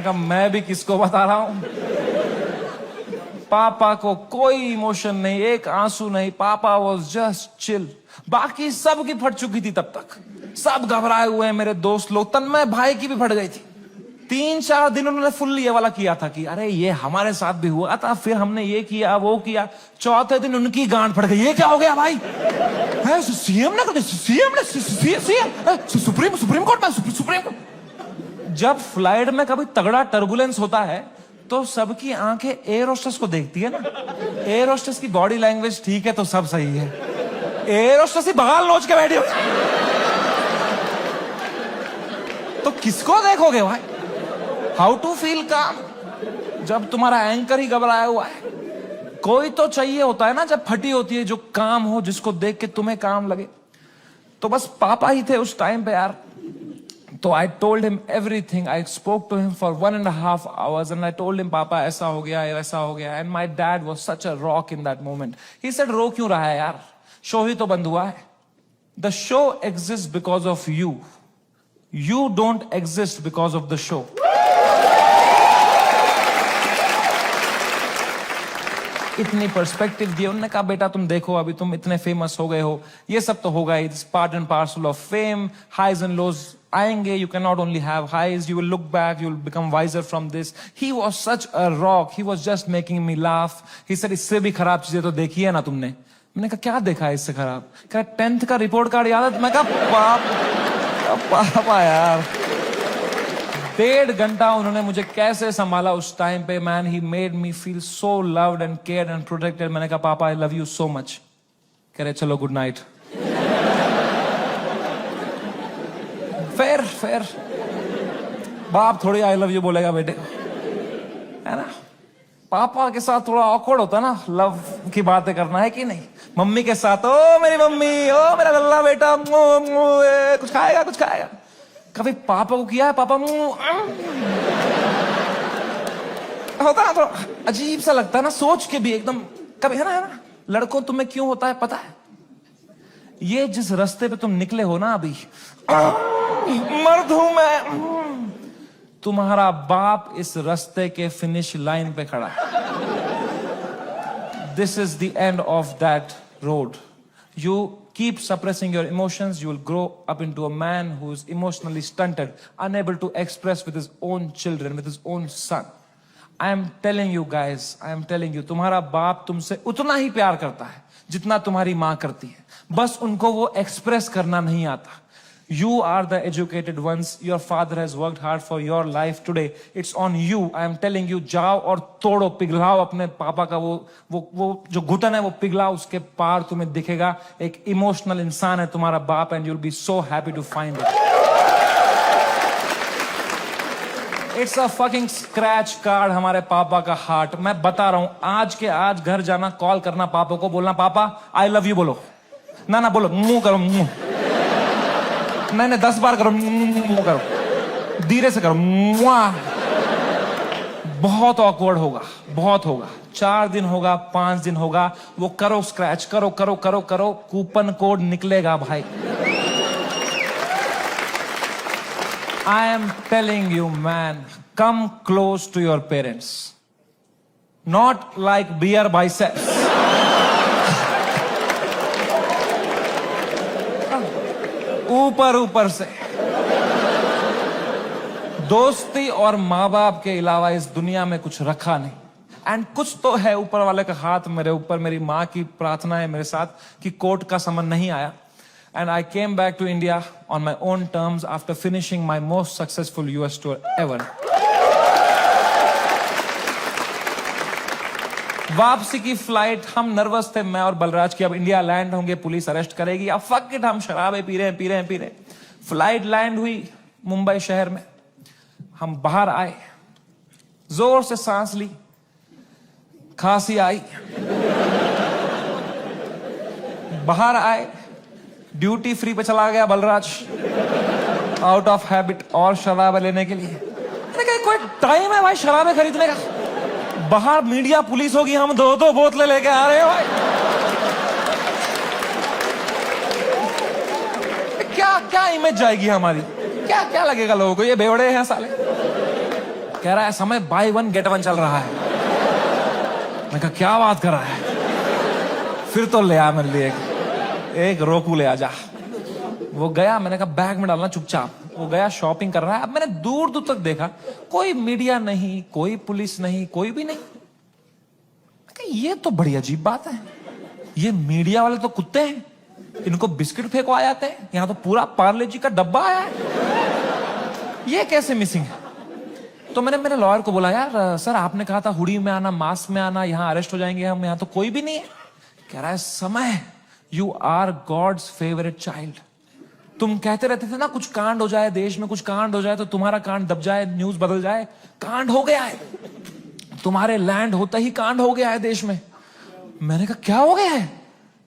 कहा मैं भी किसको बता रहा हूं। पापा को कोई इमोशन नहीं, एक आंसू नहीं, पापा वॉज जस्ट चिल। बाकी सब की फट चुकी थी तब तक, सब घबराए हुए हैं मेरे दोस्त लोग, तन्मय भाई की भी फट गई थी। 3-4 दिन उन्होंने फुल ये वाला किया था कि अरे ये हमारे साथ भी हुआ था, फिर हमने ये किया वो किया। चौथे दिन उनकी गांड फट गई, ये क्या हो गया भाई, सीएम ने सुप्रीम कोर्ट में सुप्रीम कोर्ट। जब फ्लाइट में कभी तगड़ा टर्बुलेंस होता है तो सबकी आंखें एयर होस्टेस को देखती है ना। एयर होस्टेस की बॉडी लैंग्वेज ठीक है तो सब सही है, एयर होस्टेस ही बगाल नोच के बैठी हुई, तो किसको देखोगे भाई। हाउ टू फील काम जब तुम्हारा एंकर ही घबराया हुआ है। कोई तो चाहिए होता है ना जब फटी होती है, जो काम हो, जिसको देख के तुम्हें काम लगे। तो बस पापा ही थे उस टाइम पे यार। तो I told him everything, I spoke to him for 1.5 hours and I told him पापा ऐसा हो गया वैसा हो गया। And my dad was such a rock in that moment. He said रो क्यों रहा है यार, शो ही तो बंद हुआ है। The show exist because of you, you don't exist because of the show. इतनी पर्सपेक्टिव दी। उन्होंने कहा बेटा तुम देखो अभी तुम इतने फेमस हो गए हो, ये सब तो होगा, it's part and parcel of fame, highs and lows आएंगे, you can not only have highs, you will look back, you will become wiser from this. He was such a rock, he was just making me laugh. He said इससे भी खराब चीजें तो देखी है ना तुमने। मैंने कहा क्या देखा है इससे खराब। कहा 10th का रिपोर्ट कार्ड याद है। मैं कहा पापा यार। 1.5 घंटा उन्होंने मुझे कैसे संभाला उस टाइम पे। Man he made me feel so loved and cared and protected. मैंने कहा पापा I love you so much. कह रहे चलो गुड नाइट। फिर बाप थोड़ी आई लव यू बोलेगा बेटे, है ना। पापा के साथ थोड़ा ऑकवर्ड होता ना लव की बातें करना, है कि नहीं। मम्मी के साथ ओ मेरी मम्मी, ओ मेरा लल्ला बेटा, कुछ खाएगा कुछ खाएगा। कभी पापा को किया है पापा होता ना, तो अजीब सा लगता है ना सोच के भी एकदम कभी, है ना। लड़कों तुम्हें क्यों होता है पता है, ये जिस रास्ते पे तुम निकले हो ना अभी, मर्द हूं मैं, तुम्हारा बाप इस रास्ते के फिनिश लाइन पे खड़ा है। This is the end of that road. You keep suppressing your emotions, you will grow up into a man who is emotionally stunted, unable to express with his own children, with his own son. I am telling you guys, I am telling you, तुम्हारा बाप तुमसे उतना ही प्यार करता है जितना तुम्हारी माँ करती है, बस उनको वो एक्सप्रेस करना नहीं आता। You are the educated ones. Your father has worked hard for your life today. It's on you. I am telling you, जाओ और तोड़ो, पिघलाओ अपने पापा का वो जो घुटन है वो पिघलाओ, उसके पार तुम्हें दिखेगा एक इमोशनल इंसान है तुम्हारा बाप, and you'll be so happy to find it. It's a fucking scratch card हमारे पापा का हार्ट। मैं बता रहा हूं, आज के आज घर जाना, कॉल करना पापा को, बोलना पापा आई लव यू बोलो। ना बोलो, मुंह करो, मुंह नहीं 10 बार करो, मुंह करो, धीरे से करो। बहुत ऑकवर्ड होगा, बहुत होगा। 4 दिन होगा, 5 दिन होगा, वो करो, स्क्रैच करो करो करो करो, कूपन कोड निकलेगा भाई। I am telling you man, come close to your parents, not like bear biceps. ऊपर से दोस्ती और माँ बाप के अलावा इस दुनिया में कुछ रखा नहीं। एंड कुछ तो है ऊपर वाले का हाथ मेरे ऊपर, मेरी माँ की प्रार्थना है मेरे साथ कि कोर्ट का समन नहीं आया। And I came back to India on my own terms after finishing my most successful US tour ever. वापसी की फ्लाइट, हम नर्वस थे मैं और बलराज की, अब इंडिया लैंड होंगे, पुलिस अरेस्ट करेगी, अब फक इट, हम शराबे पी रहे हैं। फ्लाइट लैंड हुई मुंबई शहर में, हम बाहर आए, जोर से सांस ली, खांसी आई, बाहर आए, ड्यूटी फ्री पे चला गया बलराज आउट ऑफ हैबिट और शराब लेने के लिए। मैंने कहा कोई टाइम है भाई शराबे खरीदने का, बाहर मीडिया पुलिस होगी, हम 2-2 बोतलें लेके आ रहे हैं भाई। क्या क्या इमेज जाएगी हमारी, क्या क्या लगेगा लोगों को, ये बेवड़े हैं साले। कह रहा है समय बाय 1 गेट 1 चल रहा है। मैं कहा क्या बात कर रहा है? फिर तो ले आ मेरे लिए एक रोकू ले आ जा। वो गया, मैंने कहा बैग में डालना चुपचाप। वो गया शॉपिंग कर रहा है। अब मैंने दूर दूर तक देखा, कोई मीडिया नहीं, कोई पुलिस नहीं, कोई भी नहीं। ये तो बड़ी अजीब बात है, ये मीडिया वाले तो कुत्ते हैं, इनको बिस्किट फेंको आ जाते हैं, यहां तो पूरा पार्ले जी का डब्बा आया है, ये कैसे मिसिंग है? तो मैंने मेरे लॉयर को बोला, यार सर आपने कहा था हुडी में आना, मास्क में आना, यहां अरेस्ट हो जाएंगे हम, यहां तो कोई भी नहीं है। कह रहा है समय, you are God's favourite child. तुम कहते रहते थे ना कुछ कांड हो जाए देश में, कुछ कांड हो जाए तो तुम्हारा कांड दब जाए, न्यूज बदल जाए। कांड हो गया है, तुम्हारे लैंड होता ही कांड हो गया है देश में। मैंने कहा क्या हो गया है?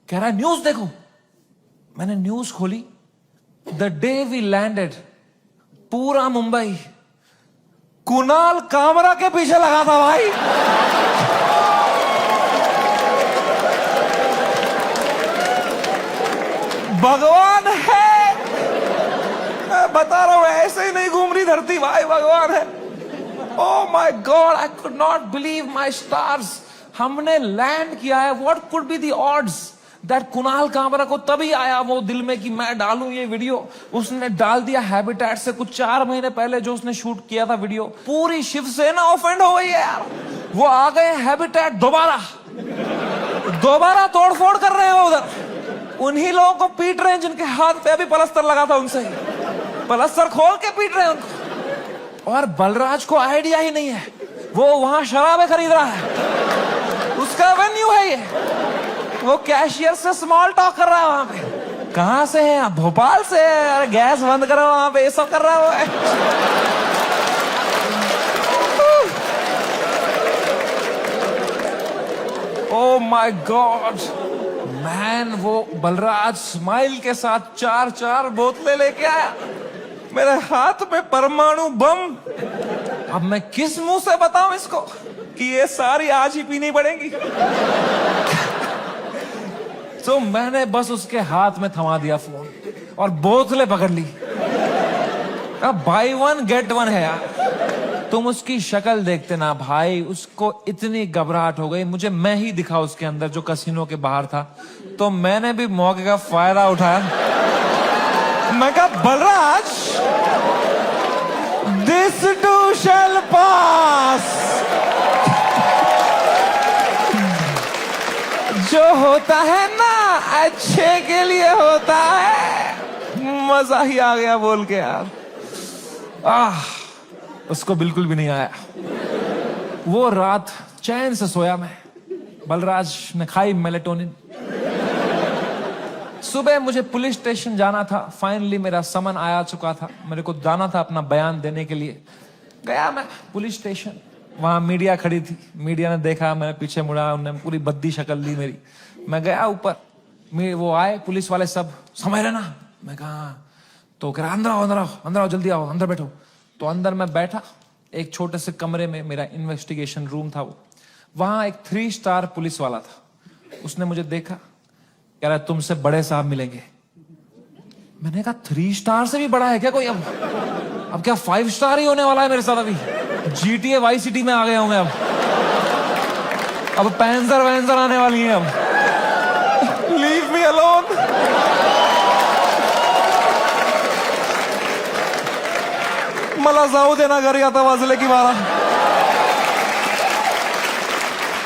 कह रहा है न्यूज देखो। मैंने न्यूज खोली, द डे वी लैंडेड, पूरा मुंबई कुणाल कामरा के पीछे लगा था भाई। भगवान है, मैं बता रहा हूं, ऐसे ही नहीं घूम रही धरती भाई, भगवान है। Oh my God, I could not believe my stars. हमने लैंड किया है। What could be the odds that Kunal Kamra को तभी आया वो दिल में कि मैं डालूं ये वीडियो। उसने डाल दिया हैबिटेट से कुछ 4 महीने पहले जो उसने शूट किया था वीडियो। पूरी शिवसेना ऑफेंड हो गई है यार। वो आ गए हैबिटेट दोबारा तोड़फोड़ कर रहे हैं उधर। उन्हीं लोगों को पीट रहे हैं जिनके हाथ पे अभी पलस्तर लगा था, उनसे पलस्तर खोल के पीट रहे हैं उनको। और बलराज को आइडिया ही नहीं है, वो वहां शराबें खरीद रहा है, उसका वेन्यू है ये। वो कैशियर से स्मॉल टॉक कर रहा है वहां पे। कहां से है आप? भोपाल से है। अरे गैस बंद करो वहां पे, ये सब कर रहा है। ओ माय गॉड मैन, वो बलराज स्माइल के साथ 4 बोतलें लेके आया, मेरे हाथ में परमाणु बम। अब मैं किस मुंह से बताऊं इसको कि ये सारी आज ही पीनी पड़ेगी। तो मैंने बस उसके हाथ में थमा दिया फोन और बोतलें पकड़ ली। अब बाय 1 गेट 1 है यार। तुम उसकी शक्ल देखते ना भाई, उसको इतनी घबराहट हो गई। मुझे मैं ही दिखा उसके अंदर जो कसिनो के बाहर था। तो मैंने भी मौके का फायदा उठाया। मैं कहा बलराज, दिस टू शैल पास। जो होता है ना अच्छे के लिए होता है। मजा ही आ गया बोल के यार। उसको बिल्कुल भी नहीं आया। वो रात चैन से सोया मैं। बलराज ने खाई मेलेटोनिन। सुबह मुझे पुलिस स्टेशन जाना था। फाइनली मेरा समन आया चुका था, मेरे को जाना था अपना बयान देने के लिए। गया मैं पुलिस स्टेशन, वहां मीडिया खड़ी थी। मीडिया ने देखा, मैंने पीछे मुड़ा, उन्होंने पूरी बद्दी शक्ल ली मेरी। मैं गया ऊपर, वो आए पुलिस वाले सब, समझ रहे ना? मैं कहा, तो कह रहा अंदर आओ, अंदर आओ, अंदर आओ, जल्दी आओ, अंदर बैठो। तो अंदर मैं बैठा, एक छोटे से कमरे में, मेरा इन्वेस्टिगेशन रूम था वो। वहां एक 3 स्टार पुलिस वाला था। उसने मुझे देखा, कह रहा तुमसे बड़े साहब मिलेंगे। मैंने कहा 3 स्टार से भी बड़ा है क्या कोई? अब क्या 5 स्टार ही होने वाला है मेरे साथ? अभी GTA वाई सिटी में आ गया हूं मैं। अब पैंसर वैंसर आने वाली है। अब लीव मी अलोन। मला जाऊ देना घरी, आता वाजले की 12।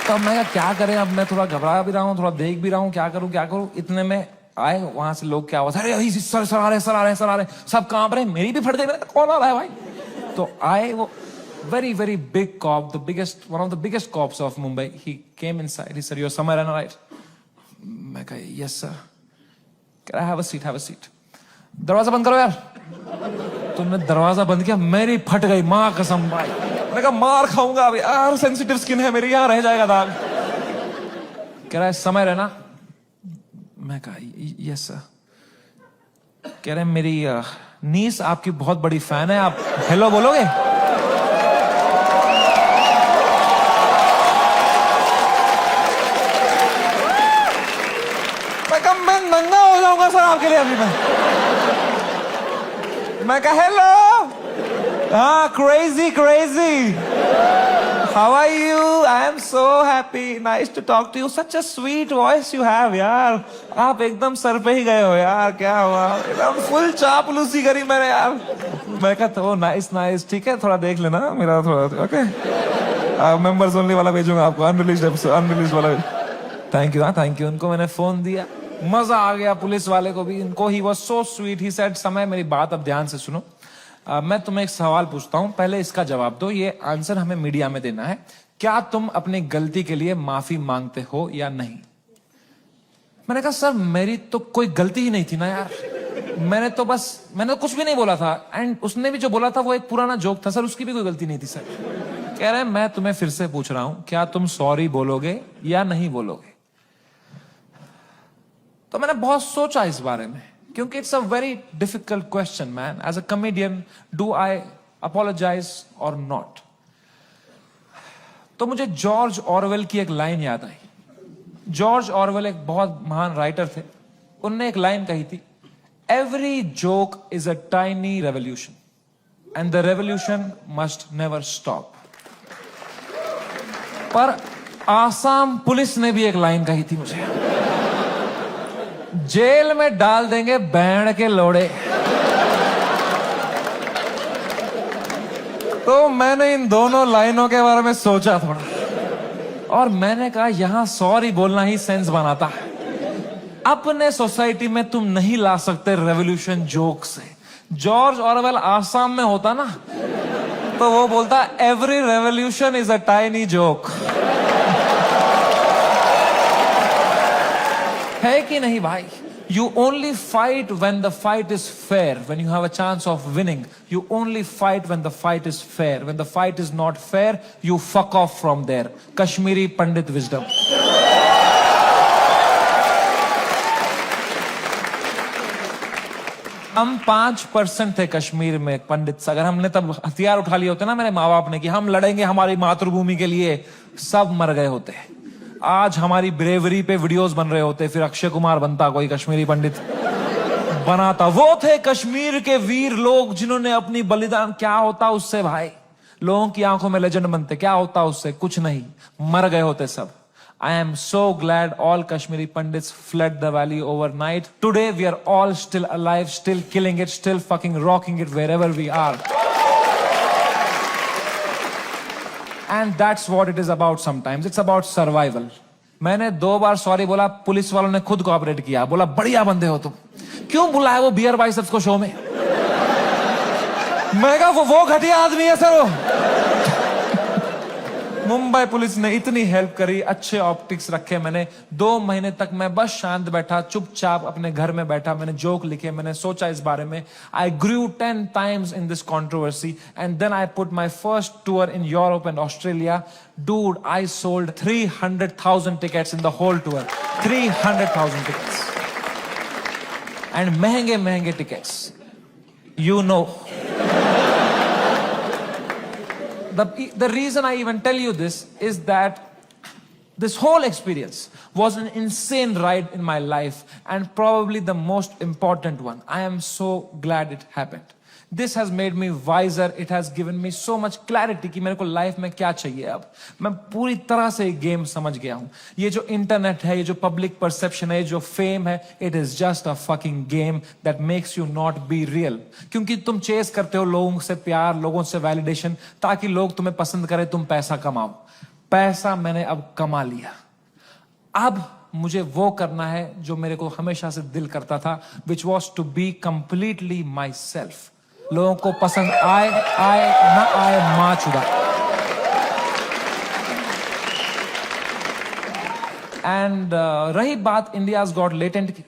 तब मैं क्या करें? अब मैं थोड़ा घबरा भी रहा हूँ, थोड़ा देख भी रहा हूँ, क्या करूं क्या करूं। इतने में आए वहां से लोग, क्या आवाज, अरे सर सर आ रहे, सर आ रहे, सर आ रहे। सब कांप रहे, मेरी भी फट गई। कौन आ रहा है भाई? तो आए वो very very big cop, one of the biggest cops of Mumbai. He came inside. He said, "You're Samay Rana, right?" मैं कहा, "Yes sir." Can I have a seat? Have a seat. दरवाजा बंद करो यार। तुमने दरवाजा बंद किया, मेरी फट गई, माँ कसम भाई। मैंने कहा मार खाऊंगा अभी यार, सेंसिटिव स्किन है मेरी, यहाँ रह जाएगा दाग। कह रहा है समय रहना। मैं कहा यस सर। कह रहे मेरी नीस आपकी बहुत बड़ी फैन है, आप हेलो बोलोगे? मैं नंगा हो जाऊंगा सर आपके लिए अभी। मैं कहा hello. Ah, crazy, crazy. How are you? I am so happy. Nice to talk to you. Such a sweet voice you have, यार. आप एकदम सर पे ही गए हो यार. क्या हुआ? एकदम फुल चापलूसी करी मैंने यार. मैं कहता हूँ नाइस नाइस. ठीक है, थोड़ा देख लेना मेरा थोड़ा. ओके. मेंबर्स ओनली वाला भेजूंगा आपको. अनरिलीज्ड वाला. Thank you. हाँ थैंक यू. उनको मैंने फोन दिया. मजा आ गया पुलिस वाले को भी. इनको he was so sweet. He said समय मेरी बात अब ध्यान से सुनो. मैं तुम्हें एक सवाल पूछता हूं, पहले इसका जवाब दो. ये आंसर हमें मीडिया में देना है. क्या तुम अपनी गलती के लिए माफी मांगते हो या नहीं? मैंने कहा सर मेरी तो कोई गलती ही नहीं थी ना यार. मैंने तो कुछ भी नहीं बोला था. एंड उसने भी जो बोला था वो एक पुराना जोक था सर. उसकी भी कोई गलती नहीं थी सर. कह रहे हैं मैं तुम्हें फिर से पूछ रहा हूं, क्या तुम सॉरी बोलोगे या नहीं बोलोगे? तो मैंने बहुत सोचा इस बारे में, क्योंकि it's a very difficult question man. As a comedian, do I apologise और नॉट? तो मुझे जॉर्ज ऑरवेल की एक लाइन याद आई. जॉर्ज ऑरवेल एक बहुत महान राइटर थे. उनने एक लाइन कही थी, every joke is a tiny revolution and the revolution must never stop. पर आसाम पुलिस ने भी एक लाइन कही थी मुझे, जेल में डाल देंगे बैंड के लोड़े. तो मैंने इन दोनों लाइनों के बारे में सोचा थोड़ा, और मैंने कहा यहां सॉरी बोलना ही सेंस बनाता है. अपने सोसाइटी में तुम नहीं ला सकते रेवोल्यूशन जोक से. जॉर्ज ऑरवेल आसाम में होता ना, तो वो बोलता every revolution is a tiny joke. है कि नहीं भाई? You only fight when the fight is fair, when you have a chance of winning. You only fight when the fight is fair. When the fight is not fair, you fuck off from there. Kashmiri Pandit wisdom. हम 5% थे कश्मीर में पंडित. अगर हमने तब हथियार उठा लिए होते ना मेरे माँ बाप ने कि हम लड़ेंगे हमारी मातृभूमि के लिए, सब मर गए होते. आज हमारी ब्रेवरी पे वीडियोस बन रहे होते, फिर अक्षय कुमार बनता, कोई कश्मीरी पंडित बनाता. वो थे कश्मीर के वीर लोग जिन्होंने अपनी बलिदान. क्या होता उससे भाई? लोगों की आंखों में लेजेंड बनते. क्या होता उससे? कुछ नहीं. मर गए होते सब. I am so glad all Kashmiri Pandits fled the valley overnight. Today we are all still alive, still killing it, still fucking rocking it wherever we are. And that's what it is about sometimes. It's about survival. मैंने 2 बार sorry बोला. Police वालों ने खुद cooperate किया. बोला बढ़िया बंदे हो तुम. क्यों बुलाया वो बियर बाइसेप्स को शो में? मैं कहा वो घटिया आदमी है सर. वो मुंबई पुलिस ने इतनी हेल्प करी, अच्छे ऑप्टिक्स रखे. मैंने 2 महीने तक मैं बस शांत बैठा, चुपचाप अपने घर में बैठा. मैंने जोक लिखे, मैंने सोचा इस बारे में. आई ग्रू 10 times in this controversy and then I put my first tour in Europe and Australia. Dude, I sold 300,000 tickets in the whole tour. 300,000 tickets. And महंगे tickets. You know. The reason I even tell you this is that this whole experience was an insane ride in my life and probably the most important one. I am so glad it happened. This has made me wiser. It has given me so much clarity कि मेरे को life में क्या चाहिए. अब मैं पूरी तरह से गेम समझ गया हूं. ये जो इंटरनेट है, ये जो पब्लिक परसेप्शन है, जो फेम है, it is just a fucking game that makes you not be real. क्योंकि तुम चेस करते हो लोगों से प्यार, लोगों से वैलिडेशन, ताकि लोग तुम्हें पसंद करें, तुम पैसा कमाओ. पैसा मैंने अब कमा लिया. अब मुझे वो करना है जो मेरे को हमेशा से दिल करता था, which was to be completely myself. लोगों को पसंद आए ना आए, मां चुदा. एंड रही बात इंडियाज गॉट लेटेंट की,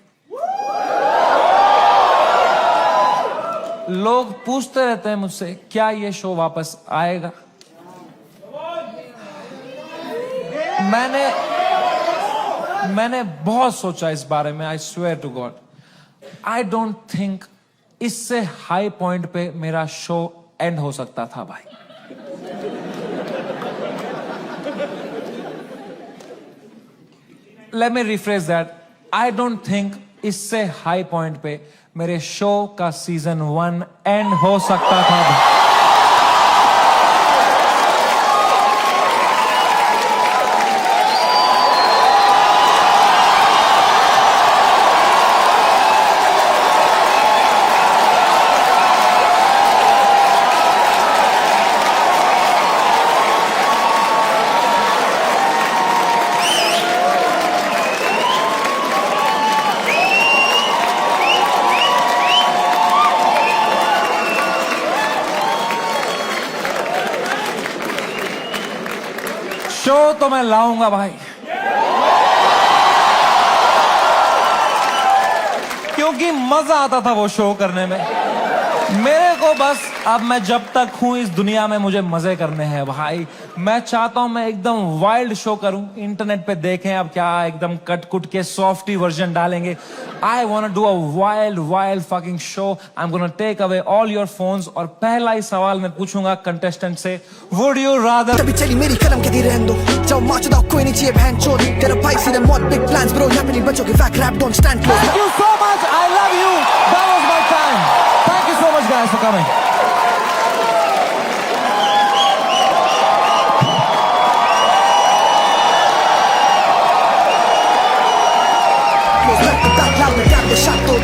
लोग पूछते रहते हैं मुझसे क्या ये शो वापस आएगा. मैंने बहुत सोचा इस बारे में. I swear to God, I don't think इससे हाई पॉइंट पे मेरा शो एंड हो सकता था भाई. Let me rephrase that. I don't think इससे हाई पॉइंट पे मेरे शो का सीजन 1 एंड हो सकता था भाई. शो तो मैं लाऊंगा भाई, क्योंकि मजा आता था वो शो करने में। मेरे को बस अब मैं जब तक हूं इस दुनिया में मुझे मजे करने हैं भाई। मैं चाहता हूं मैं एकदम वाइल्ड शो करूं, इंटरनेट पे देखें अब क्या एकदम कट कुट के सॉफ्टी वर्जन डालेंगे। I want to do a wild fucking show. I am gonna take away all your phones और पहला ही सवाल मैं पूछूंगा कंटेस्टेंट से, वुड यू रादर। तभी चली मेरी कलम के दी रहने दो, जाओ माचो कोई नहीं चाहिए बहन चोद, तेरा भाई सीधे मौत बिग प्लान्स ब्रो, यहाँ पे नहीं बच्चों की फैक रैप don't stand close. Thank you so much, I love you, that was my time, thank you so much guys for coming.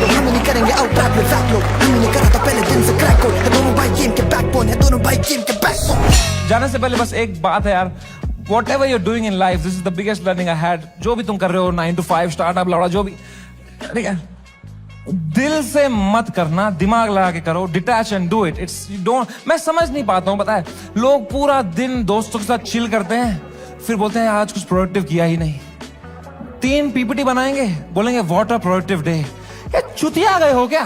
हम नहीं करेंगे आउट रैप में फैक लोग, हम नहीं करा था पहले दिन से क्रैक कोड, दोनों भाई गेम के बैकबोन है, दोनों भाई गेम के बैकबोन। जाने से पहले बस एक बात है यार, whatever you're doing in life, this is the biggest learning I had. जो भी तुम कर रहे हो 9 to 5 स्टार्टअप लौड़ा जो भी, ठीक है, दिल से मत करना, दिमाग लगा के करो, detach and do it. It's don't, मैं समझ नहीं पाता हूँ, पता है लोग पूरा दिन दोस्तों के साथ चिल करते हैं, फिर बोलते हैं आज कुछ प्रोडक्टिव किया ही नहीं। 3 पीपीटी बनाएंगे, बोलेंगे व्हाट अ प्रोडक्टिव डे। ये चुतिया गए हो क्या?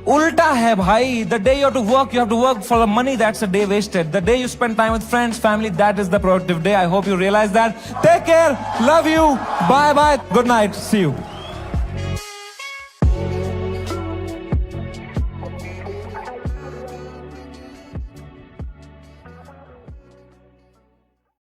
उल्टा है भाई। The day you have to work for the money, that's a day wasted. The day you spend time with friends family, that is the productive day. I hope you realise that. Take care, love you, bye bye, good night, see you.